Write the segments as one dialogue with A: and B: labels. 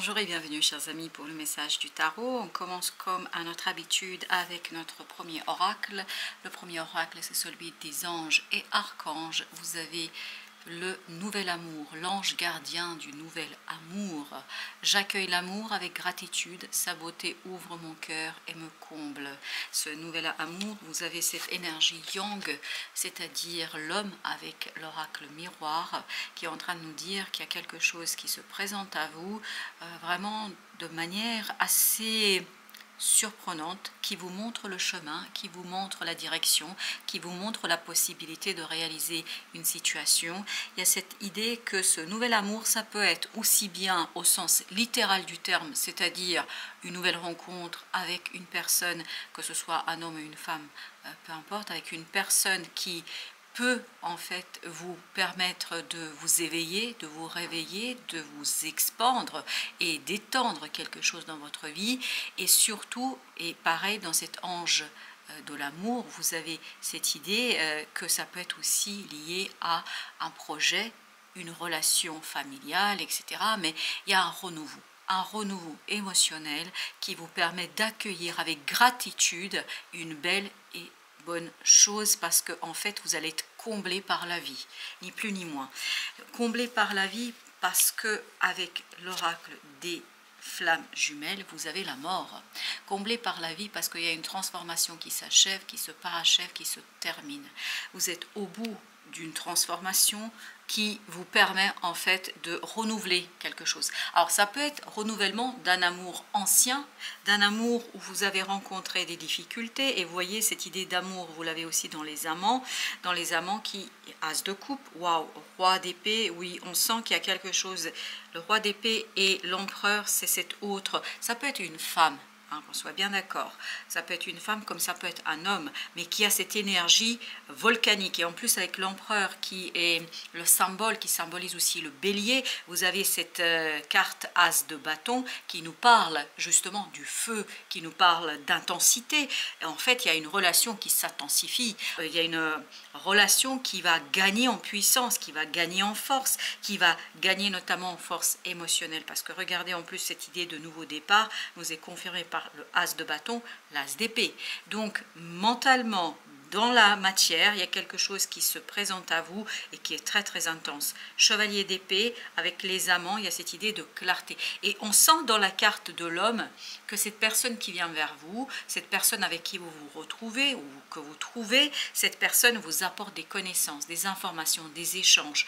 A: Bonjour et bienvenue chers amis pour le message du tarot. On commence comme à notre habitude avec notre premier oracle. Le premier oracle c'est celui des anges et archanges. Vous avez le nouvel amour, l'ange gardien du nouvel amour. J'accueille l'amour avec gratitude, sa beauté ouvre mon cœur et me comble. Ce nouvel amour, vous avez cette énergie yang, c'est-à-dire l'homme avec l'oracle miroir, qui est en train de nous dire qu'il y a quelque chose qui se présente à vous, vraiment de manière assez surprenante, qui vous montre le chemin, qui vous montre la direction, qui vous montre la possibilité de réaliser une situation. Il y a cette idée que ce nouvel amour, ça peut être aussi bien au sens littéral du terme, c'est-à-dire une nouvelle rencontre avec une personne, que ce soit un homme ou une femme, peu importe, avec une personne qui peut en fait vous permettre de vous éveiller, de vous réveiller, de vous expandre et d'étendre quelque chose dans votre vie. Et surtout, et pareil dans cet ange de l'amour, vous avez cette idée que ça peut être aussi lié à un projet, une relation familiale, etc. Mais il y a un renouveau émotionnel qui vous permet d'accueillir avec gratitude une belle et bonne chose, parce que en fait vous allez être comblé par la vie, ni plus ni moins. Comblé par la vie parce que avec l'oracle des flammes jumelles, vous avez la mort. Comblé par la vie parce qu'il y a une transformation qui s'achève, qui se parachève, qui se termine. Vous êtes au bout d'une transformation qui vous permet en fait de renouveler quelque chose. Alors ça peut être renouvellement d'un amour ancien, d'un amour où vous avez rencontré des difficultés, et vous voyez cette idée d'amour, vous l'avez aussi dans les amants qui, as de coupe, waouh, roi d'épée, oui, on sent qu'il y a quelque chose, le roi d'épée et l'empereur, c'est cet autre, ça peut être une femme, qu'on soit bien d'accord, ça peut être une femme comme ça peut être un homme, mais qui a cette énergie volcanique. Et en plus avec l'empereur qui est le symbole, qui symbolise aussi le bélier, vous avez cette carte as de bâton qui nous parle justement du feu, qui nous parle d'intensité. En fait il y a une relation qui s'intensifie, il y a une relation qui va gagner en puissance, qui va gagner en force, qui va gagner notamment en force émotionnelle, parce que regardez, en plus cette idée de nouveau départ nous est confirmée par le as de bâton, l'as d'épée. Donc mentalement, dans la matière, il y a quelque chose qui se présente à vous et qui est très très intense. Chevalier d'épée, avec les amants, il y a cette idée de clarté. Et on sent dans la carte de l'homme que cette personne qui vient vers vous, cette personne avec qui vous vous retrouvez ou que vous trouvez, cette personne vous apporte des connaissances, des informations, des échanges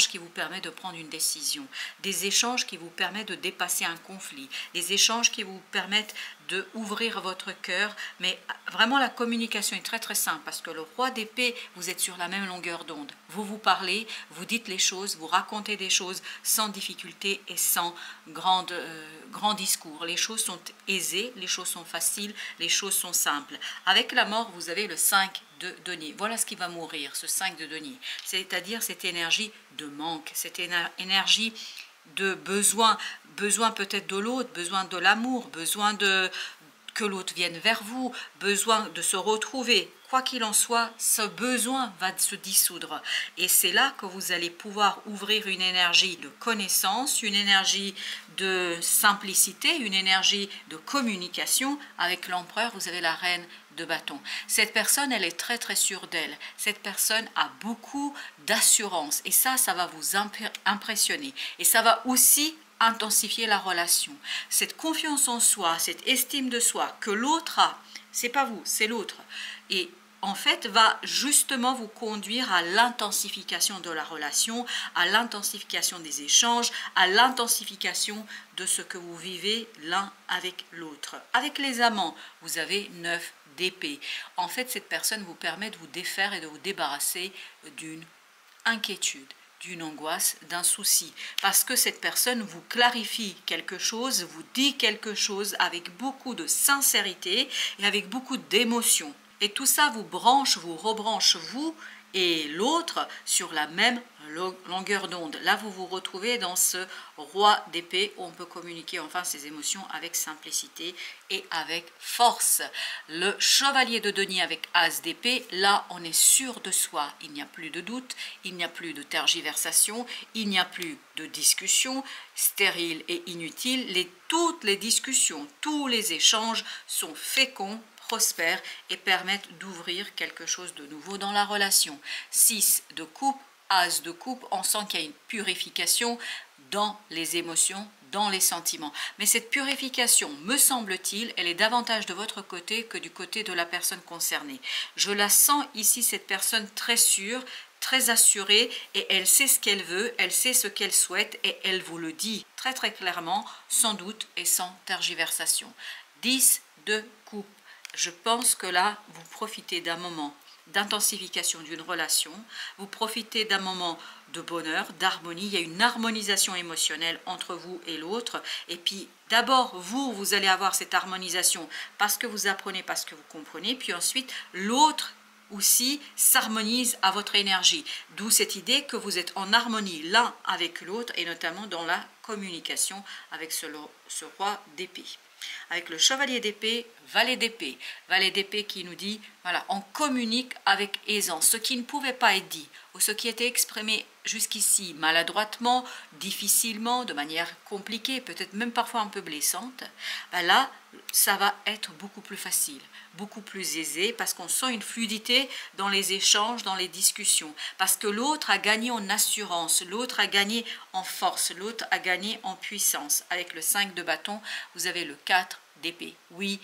A: qui vous permettent de prendre une décision, des échanges qui vous permettent de dépasser un conflit, des échanges qui vous permettent de ouvrir votre cœur. Mais vraiment la communication est très très simple, parce que le roi d'épée, vous êtes sur la même longueur d'onde, vous parlez, vous dites les choses, vous racontez des choses sans difficulté et sans grand discours. Les choses sont aisées, les choses sont faciles, les choses sont simples. Avec la mort, vous avez le 5 de denier. Voilà ce qui va mourir, ce 5 de denier, c'est-à-dire cette énergie de manque, cette énergie de besoin peut-être de l'autre, besoin de l'amour, besoin que l'autre vienne vers vous, besoin de se retrouver. Quoi qu'il en soit, ce besoin va se dissoudre. Et c'est là que vous allez pouvoir ouvrir une énergie de connaissance, une énergie de simplicité, une énergie de communication. Avec l'empereur, vous avez la reine de bâton. Cette personne, elle est très très sûre d'elle. Cette personne a beaucoup d'assurance. Et ça va vous impressionner. Et ça va aussi intensifier la relation. Cette confiance en soi, cette estime de soi que l'autre a, c'est pas vous, c'est l'autre. Et en fait, va justement vous conduire à l'intensification de la relation, à l'intensification des échanges, à l'intensification de ce que vous vivez l'un avec l'autre. Avec les amants, vous avez 9 d'épée. En fait, cette personne vous permet de vous défaire et de vous débarrasser d'une inquiétude, d'une angoisse, d'un souci, parce que cette personne vous clarifie quelque chose, vous dit quelque chose avec beaucoup de sincérité et avec beaucoup d'émotion. Et tout ça vous branche, vous rebranche vous et l'autre sur la même longueur d'onde. Là, vous vous retrouvez dans ce roi d'épée où on peut communiquer enfin ses émotions avec simplicité et avec force. Le chevalier de denier avec as d'épée, là, on est sûr de soi. Il n'y a plus de doute, il n'y a plus de tergiversation, il n'y a plus de discussion stérile et inutile. Toutes les discussions, tous les échanges sont féconds, prospèrent et permettent d'ouvrir quelque chose de nouveau dans la relation. 6 de coupe, as de coupe, on sent qu'il y a une purification dans les émotions, dans les sentiments. Mais cette purification, me semble-t-il, elle est davantage de votre côté que du côté de la personne concernée. Je la sens ici, cette personne très sûre, très assurée, et elle sait ce qu'elle veut, elle sait ce qu'elle souhaite, et elle vous le dit très très clairement, sans doute et sans tergiversation. 10 de coupe. Je pense que là, vous profitez d'un moment d'intensification d'une relation, vous profitez d'un moment de bonheur, d'harmonie, il y a une harmonisation émotionnelle entre vous et l'autre, et puis d'abord vous allez avoir cette harmonisation parce que vous apprenez, parce que vous comprenez, puis ensuite l'autre aussi s'harmonise à votre énergie, d'où cette idée que vous êtes en harmonie l'un avec l'autre, et notamment dans la communication avec ce roi d'épée. Avec le chevalier d'épée, valet d'épée qui nous dit, voilà, on communique avec aisance, ce qui ne pouvait pas être dit, ou ce qui était exprimé jusqu'ici maladroitement, difficilement, de manière compliquée, peut-être même parfois un peu blessante, ben là, ça va être beaucoup plus facile, beaucoup plus aisé, parce qu'on sent une fluidité dans les échanges, dans les discussions, parce que l'autre a gagné en assurance, l'autre a gagné en force, l'autre a gagné en puissance. Avec le 5 de bâton, vous avez le 4 d'épée. Oui,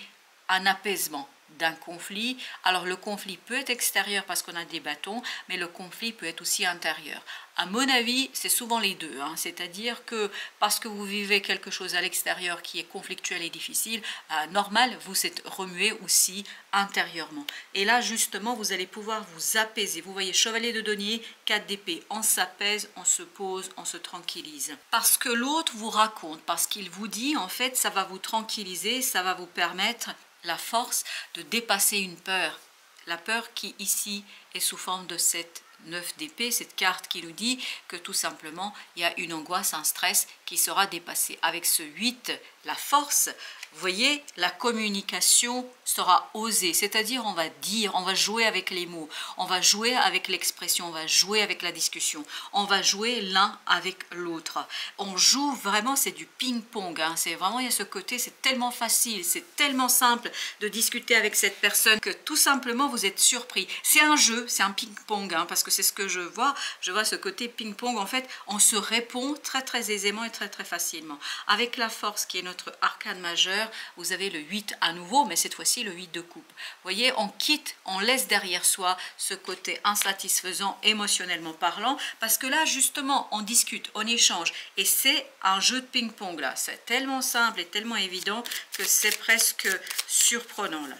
A: un apaisement d'un conflit. Alors le conflit peut être extérieur parce qu'on a des bâtons, mais le conflit peut être aussi intérieur. À mon avis, c'est souvent les deux, hein. C'est-à-dire que parce que vous vivez quelque chose à l'extérieur qui est conflictuel et difficile, normal, vous êtes remué aussi intérieurement. Et là, justement, vous allez pouvoir vous apaiser. Vous voyez, chevalier de denier, 4 d'épée, on s'apaise, on se pose, on se tranquillise. Parce que l'autre vous raconte, parce qu'il vous dit, en fait, ça va vous tranquilliser, ça va vous permettre la force de dépasser une peur. La peur qui ici est sous forme de cette 9 d'épée, cette carte qui nous dit que tout simplement il y a une angoisse, un stress qui sera dépassé. Avec ce 8, la force, vous voyez, la communication sera osée, c'est-à-dire on va dire, on va jouer avec les mots, on va jouer avec l'expression, on va jouer avec la discussion, on va jouer l'un avec l'autre. On joue vraiment, c'est du ping-pong, hein. C'est vraiment, il y a ce côté, c'est tellement facile, c'est tellement simple de discuter avec cette personne que tout simplement vous êtes surpris. C'est un jeu, c'est un ping-pong, hein, parce que c'est ce que je vois ce côté ping-pong, en fait, on se répond très très aisément et très très facilement. Avec la force qui est notre arcane majeur, vous avez le 8 à nouveau, mais cette fois-ci le 8 de coupe. Vous voyez, on quitte, on laisse derrière soi ce côté insatisfaisant émotionnellement parlant, parce que là justement on discute, on échange, et c'est un jeu de ping-pong là. C'est tellement simple et tellement évident que c'est presque surprenant là.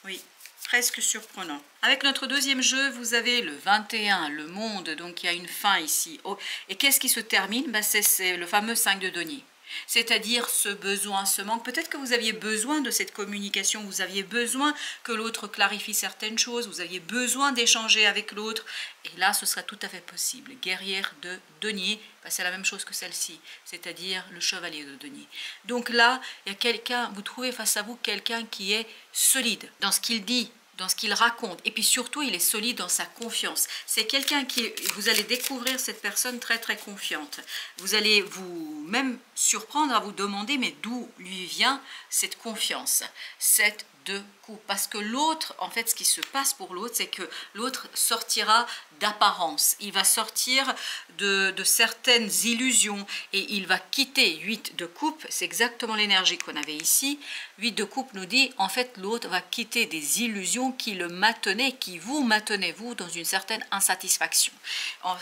A: Oui, presque surprenant. Avec notre deuxième jeu, vous avez le 21, le monde, donc il y a une fin ici. Oh, et qu'est-ce qui se termine? Ben, c'est le fameux 5 de denier. C'est-à-dire ce besoin, ce manque. Peut-être que vous aviez besoin de cette communication, vous aviez besoin que l'autre clarifie certaines choses, vous aviez besoin d'échanger avec l'autre. Et là, ce sera tout à fait possible. Guerrière de denier, ben, c'est la même chose que celle-ci, c'est-à-dire le chevalier de denier. Donc là, il y a quelqu'un, vous trouvez face à vous quelqu'un qui est solide dans ce qu'il dit, dans ce qu'il raconte, et puis surtout il est solide dans sa confiance. C'est quelqu'un qui, vous allez découvrir cette personne très très confiante. Vous allez vous même surprendre à vous demander mais d'où lui vient cette confiance, cette de coups, parce que l'autre, en fait ce qui se passe pour l'autre, c'est que l'autre sortira d'apparence, il va sortir de certaines illusions et il va quitter 8 de coupe, c'est exactement l'énergie qu'on avait ici. 8 de coupe nous dit en fait l'autre va quitter des illusions qui le maintenaient, qui vous maintenez vous dans une certaine insatisfaction.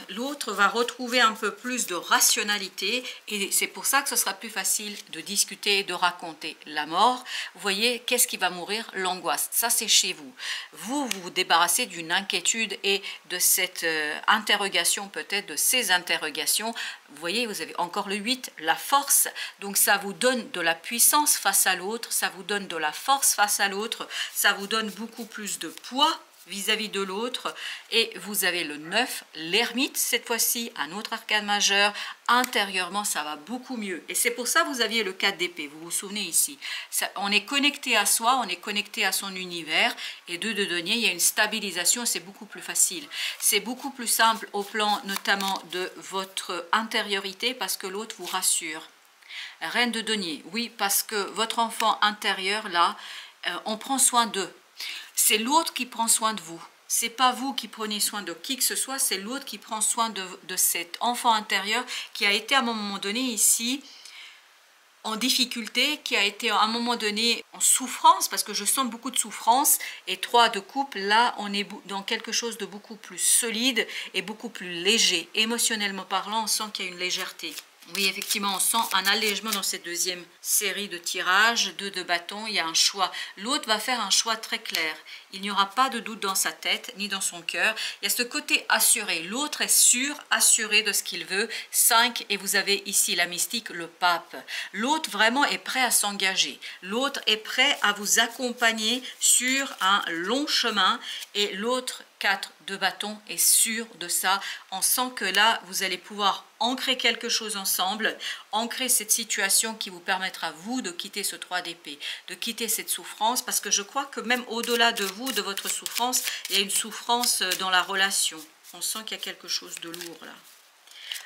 A: L'autre va retrouver un peu plus de rationalité et c'est pour ça que ce sera plus facile de discuter, de raconter la mort. Vous voyez, qu'est-ce qui va mourir? L'angoisse. Ça c'est chez vous. Vous vous débarrassez d'une inquiétude et de cette interrogation, peut-être de ces interrogations. Vous voyez, vous avez encore le 8, la force. Donc ça vous donne de la puissance face à l'autre, ça vous donne de la force face à l'autre, ça vous donne beaucoup plus de poids vis-à-vis de l'autre. Et vous avez le 9, l'ermite, cette fois-ci, un autre arcane majeur. Intérieurement, ça va beaucoup mieux. Et c'est pour ça que vous aviez le 4 d'épée, vous vous souvenez ici. Ça, on est connecté à soi, on est connecté à son univers. Et 2 de denier, il y a une stabilisation, c'est beaucoup plus facile. C'est beaucoup plus simple au plan notamment de votre intériorité parce que l'autre vous rassure. Reine de denier, oui, parce que votre enfant intérieur, là, on prend soin d'eux. C'est l'autre qui prend soin de vous. C'est pas vous qui prenez soin de qui que ce soit, c'est l'autre qui prend soin de cet enfant intérieur qui a été à un moment donné ici en difficulté, qui a été à un moment donné en souffrance, parce que je sens beaucoup de souffrance. Et 3 de coupe, là on est dans quelque chose de beaucoup plus solide et beaucoup plus léger. Émotionnellement parlant, on sent qu'il y a une légèreté. Oui, effectivement, on sent un allègement dans cette deuxième série de tirages. 2 de bâton, il y a un choix. L'autre va faire un choix très clair. Il n'y aura pas de doute dans sa tête, ni dans son cœur. Il y a ce côté assuré. L'autre est sûr, assuré de ce qu'il veut. 5, et vous avez ici la mystique, le pape. L'autre vraiment est prêt à s'engager. L'autre est prêt à vous accompagner sur un long chemin. Et l'autre, 4 de bâton, est sûr de ça. On sent que là, vous allez pouvoir ancrer quelque chose ensemble, ancrer cette situation qui vous permettra, vous, de quitter ce 3 d'épée, de quitter cette souffrance, parce que je crois que même au-delà de vous, de votre souffrance, il y a une souffrance dans la relation. On sent qu'il y a quelque chose de lourd là.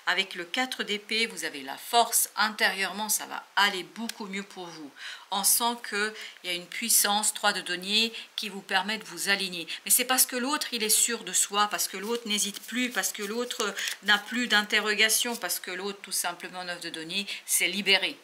A: Avec le 4 d'épée, vous avez la force. Intérieurement, ça va aller beaucoup mieux pour vous. On sent qu'il y a une puissance, 3 de denier, qui vous permet de vous aligner. Mais c'est parce que l'autre, il est sûr de soi, parce que l'autre n'hésite plus, parce que l'autre n'a plus d'interrogation, parce que l'autre, tout simplement, 9 de denier, s'est libéré.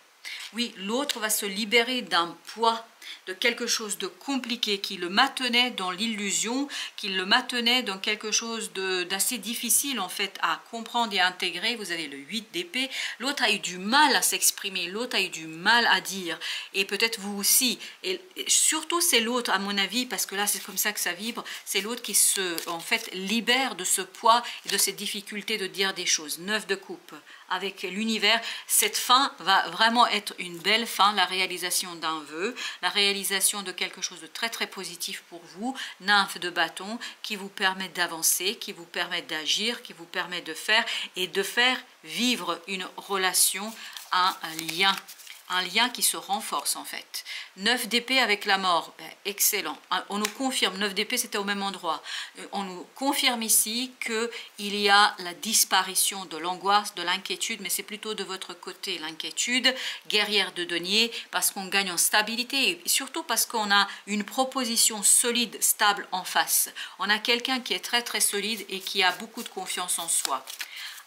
A: Oui, l'autre va se libérer d'un poids, de quelque chose de compliqué qui le maintenait dans l'illusion, qui le maintenait dans quelque chose d'assez difficile en fait à comprendre et à intégrer. Vous avez le 8 d'épée, l'autre a eu du mal à s'exprimer, l'autre a eu du mal à dire, et peut-être vous aussi. Et surtout c'est l'autre à mon avis, parce que là c'est comme ça que ça vibre, c'est l'autre qui se en fait libère de ce poids et de cette difficulté de dire des choses. 9 de coupe. Avec l'univers, cette fin va vraiment être une belle fin, la réalisation d'un vœu, la réalisation de quelque chose de très très positif pour vous, nymphe de bâton, qui vous permet d'avancer, qui vous permet d'agir, qui vous permet de faire et de faire vivre une relation, un lien qui se renforce en fait. 9 d'épée avec la mort, ben, excellent. On nous confirme, 9 d'épée c'était au même endroit. On nous confirme ici qu'il y a la disparition de l'angoisse, de l'inquiétude, mais c'est plutôt de votre côté l'inquiétude. Guerrière de denier, parce qu'on gagne en stabilité et surtout parce qu'on a une proposition solide, stable en face. On a quelqu'un qui est très très solide et qui a beaucoup de confiance en soi.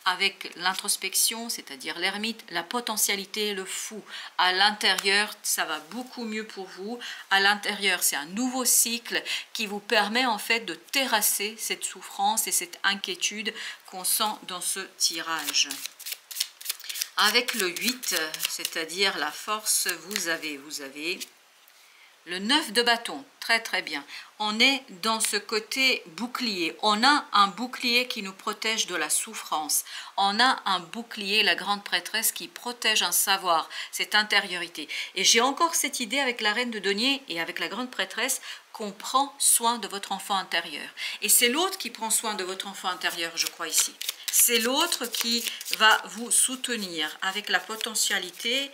A: Avec l'introspection, c'est-à-dire l'ermite, la potentialité, le fou. À l'intérieur, ça va beaucoup mieux pour vous. À l'intérieur, c'est un nouveau cycle qui vous permet en fait de terrasser cette souffrance et cette inquiétude qu'on sent dans ce tirage. Avec le 8, c'est-à-dire la force, vous avez le 9 de bâton, très très bien. On est dans ce côté bouclier. On a un bouclier qui nous protège de la souffrance. On a un bouclier, la grande prêtresse, qui protège un savoir, cette intériorité. Et j'ai encore cette idée avec la reine de denier et avec la grande prêtresse qu'on prend soin de votre enfant intérieur. Et c'est l'autre qui prend soin de votre enfant intérieur, je crois ici. C'est l'autre qui va vous soutenir avec la potentialité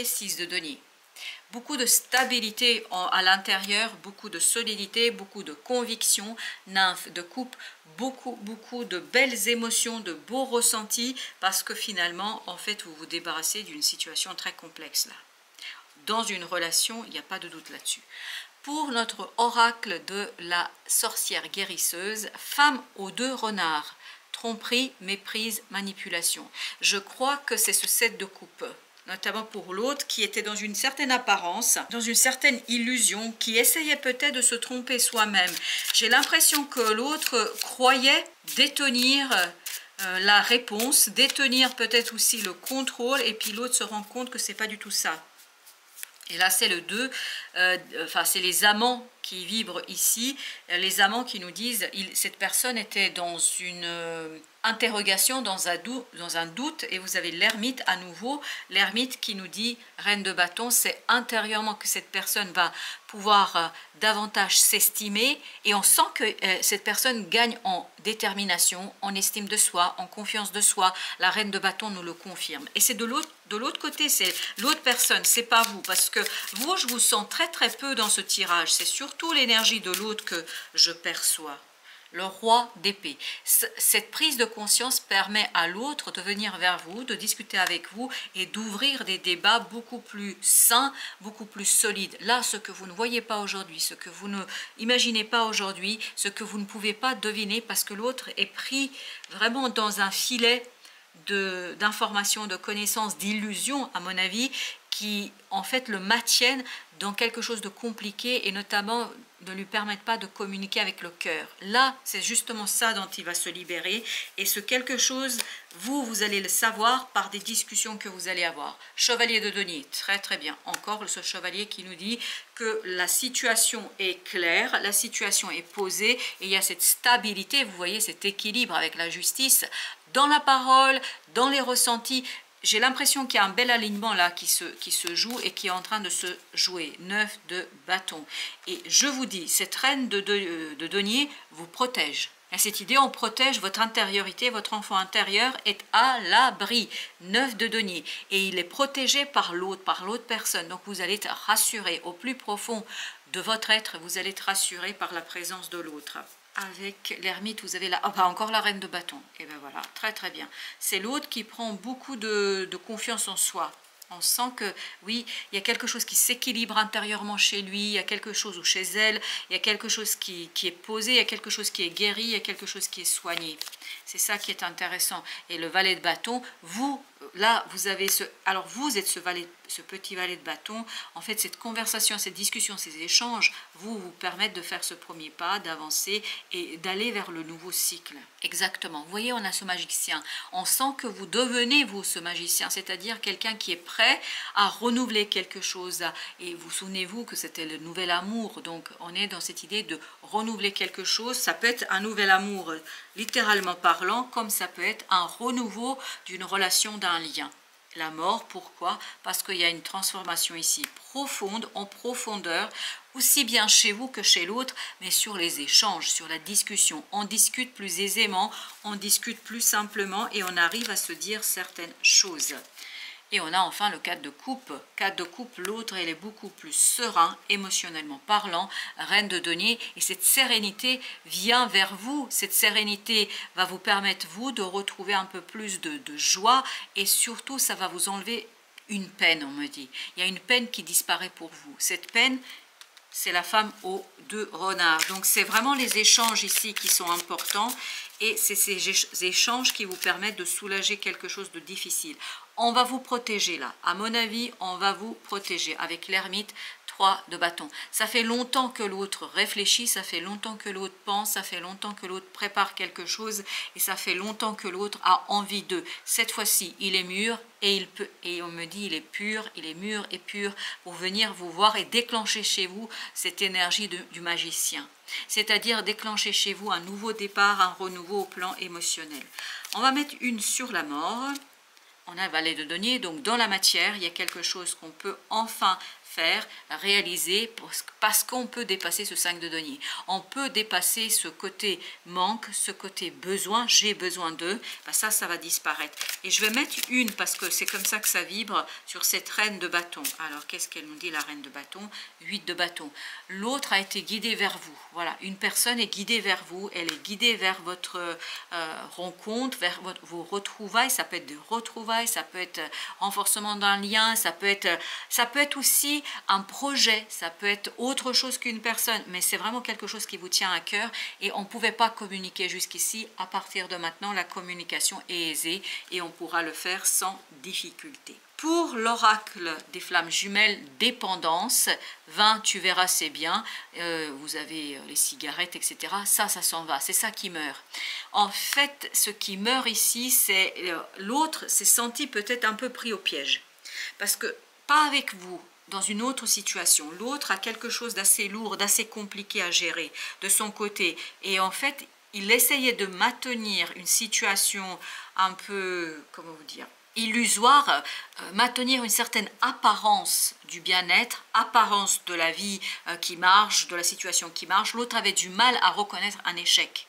A: 6 de denier. Beaucoup de stabilité à l'intérieur, beaucoup de solidité, beaucoup de conviction, nymphe de coupe, beaucoup de belles émotions, de beaux ressentis, parce que finalement, en fait, vous vous débarrassez d'une situation très complexe là. Dans une relation, il n'y a pas de doute là-dessus. Pour notre oracle de la sorcière guérisseuse, femme aux 2 renards, tromperie, méprise, manipulation. Je crois que c'est ce 7 de coupe. Notamment pour l'autre qui était dans une certaine apparence, dans une certaine illusion, qui essayait peut-être de se tromper soi-même. J'ai l'impression que l'autre croyait détenir la réponse, détenir peut-être aussi le contrôle, et puis l'autre se rend compte que c'est pas du tout ça. Et là, c'est le 2, enfin, c'est les amants qui vibrent ici, les amants qui nous disent, cette personne était dans une interrogation, dans un doute, et vous avez l'ermite à nouveau, l'ermite qui nous dit, reine de bâton, c'est intérieurement que cette personne va pouvoir davantage s'estimer, et on sent que cette personne gagne en détermination, en estime de soi, en confiance de soi. La reine de bâton nous le confirme. Et c'est de l'autre côté, c'est l'autre personne, c'est pas vous, parce que vous, je vous sens très très peu dans ce tirage, c'est surtout l'énergie de l'autre que je perçois. Le roi d'épée. Cette prise de conscience permet à l'autre de venir vers vous, de discuter avec vous et d'ouvrir des débats beaucoup plus sains, beaucoup plus solides. Là, ce que vous ne voyez pas aujourd'hui, ce que vous ne imaginez pas aujourd'hui, ce que vous ne pouvez pas deviner parce que l'autre est pris vraiment dans un filet d'informations, de connaissances, d'illusions, à mon avis, qui en fait le maintiennent dans quelque chose de compliqué et notamment ne lui permettent pas de communiquer avec le cœur. Là, c'est justement ça dont il va se libérer et ce quelque chose, vous allez le savoir par des discussions que vous allez avoir. Chevalier de denier, très très bien. Encore ce chevalier qui nous dit que la situation est claire, la situation est posée et il y a cette stabilité, vous voyez cet équilibre avec la justice dans la parole, dans les ressentis. J'ai l'impression qu'il y a un bel alignement là qui se joue et qui est en train de se jouer. 9 de bâton. Et je vous dis, cette reine de denier vous protège. Et cette idée, on protège votre intériorité, votre enfant intérieur est à l'abri. 9 de denier. Et il est protégé par l'autre personne. Donc vous allez être rassuré au plus profond de votre être, vous allez être rassuré par la présence de l'autre. Avec l'ermite, vous avez encore la reine de bâton. Et bien voilà, très très bien. C'est l'autre qui prend beaucoup de confiance en soi. On sent que, oui, il y a quelque chose qui s'équilibre intérieurement chez lui, il y a quelque chose, ou chez elle, il y a quelque chose qui est posé, il y a quelque chose qui est guéri, il y a quelque chose qui est soigné. C'est ça qui est intéressant. Et le valet de bâton, vous, là, vous avez alors vous êtes ce petit valet de bâton. En fait, cette conversation, cette discussion, ces échanges, vous permettent de faire ce premier pas, d'avancer et d'aller vers le nouveau cycle. Exactement. Vous voyez, on a ce magicien. On sent que vous devenez, vous, ce magicien, c'est-à-dire quelqu'un qui est prêt à renouveler quelque chose. Et vous souvenez-vous que c'était le nouvel amour. Donc, on est dans cette idée de renouveler quelque chose. Ça peut être un nouvel amour, littéralement parlant, comme ça peut être un renouveau d'une relation, d'un lien. La mort, pourquoi? Parce qu'il y a une transformation ici profonde, en profondeur, aussi bien chez vous que chez l'autre, mais sur les échanges, sur la discussion. On discute plus aisément, on discute plus simplement et on arrive à se dire certaines choses. Et on a enfin le 4 de coupe. 4 de coupe, l'autre, elle est beaucoup plus serein, émotionnellement parlant, reine de denier. Et cette sérénité vient vers vous. Cette sérénité va vous permettre, vous, de retrouver un peu plus de joie. Et surtout, ça va vous enlever une peine, on me dit. Il y a une peine qui disparaît pour vous. Cette peine, c'est la femme aux 2 renards. Donc, c'est vraiment les échanges ici qui sont importants. Et c'est ces échanges qui vous permettent de soulager quelque chose de difficile. On va vous protéger là. À mon avis, on va vous protéger avec l'ermite. 3 de bâton. Ça fait longtemps que l'autre réfléchit, ça fait longtemps que l'autre pense, ça fait longtemps que l'autre prépare quelque chose et ça fait longtemps que l'autre a envie d'eux. Cette fois-ci, il est mûr et on me dit il est pur, il est mûr et pur pour venir vous voir et déclencher chez vous cette énergie du magicien. C'est-à-dire déclencher chez vous un nouveau départ, un renouveau au plan émotionnel. On va mettre une sur la mort. On a un valet de denier, donc dans la matière, il y a quelque chose qu'on peut enfin faire, réaliser, parce qu'on peut dépasser ce 5 de denier. On peut dépasser ce côté manque, ce côté besoin, j'ai besoin d'eux, ben ça va disparaître. Et je vais mettre une, parce que c'est comme ça que ça vibre, sur cette reine de bâton. Alors, qu'est-ce qu'elle nous dit, la reine de bâton? 8 de bâton. L'autre a été guidé vers vous. Voilà, une personne est guidée vers vous, elle est guidée vers votre rencontre, vers vos retrouvailles. Ça peut être des retrouvailles, ça peut être renforcement d'un lien, ça peut être aussi un projet, ça peut être autre chose qu'une personne, mais c'est vraiment quelque chose qui vous tient à cœur et on ne pouvait pas communiquer jusqu'ici. À partir de maintenant, la communication est aisée et on pourra le faire sans difficulté. Pour l'oracle des flammes jumelles, dépendance, 20, tu verras, c'est bien, vous avez les cigarettes, etc. Ça s'en va, c'est ça qui meurt. En fait, ce qui meurt ici, c'est l'autre s'est senti peut-être un peu pris au piège. Parce que, pas avec vous, dans une autre situation. L'autre a quelque chose d'assez lourd, d'assez compliqué à gérer de son côté. Et en fait, il essayait de maintenir une situation un peu, comment vous dire, illusoire, maintenir une certaine apparence du bien-être, apparence de la vie qui marche, de la situation qui marche. L'autre avait du mal à reconnaître un échec.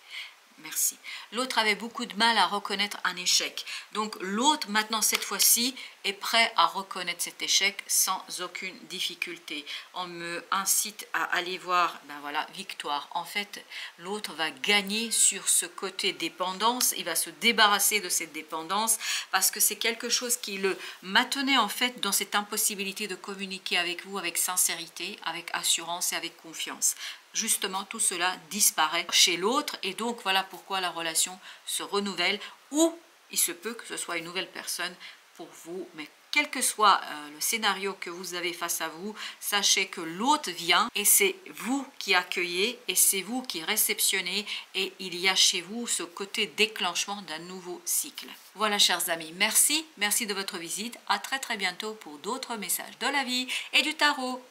A: Merci. L'autre avait beaucoup de mal à reconnaître un échec. Donc l'autre, maintenant, cette fois-ci, est prêt à reconnaître cet échec sans aucune difficulté. On me incite à aller voir, ben voilà, victoire. En fait, l'autre va gagner sur ce côté dépendance. Il va se débarrasser de cette dépendance parce que c'est quelque chose qui le maintenait en fait dans cette impossibilité de communiquer avec vous avec sincérité, avec assurance et avec confiance. Justement, tout cela disparaît chez l'autre et donc voilà pourquoi la relation se renouvelle, ou il se peut que ce soit une nouvelle personne pour vous, mais quel que soit le scénario que vous avez face à vous, sachez que l'autre vient et c'est vous qui accueillez et c'est vous qui réceptionnez, et il y a chez vous ce côté déclenchement d'un nouveau cycle. Voilà, chers amis, merci de votre visite, à très bientôt pour d'autres messages de la vie et du tarot.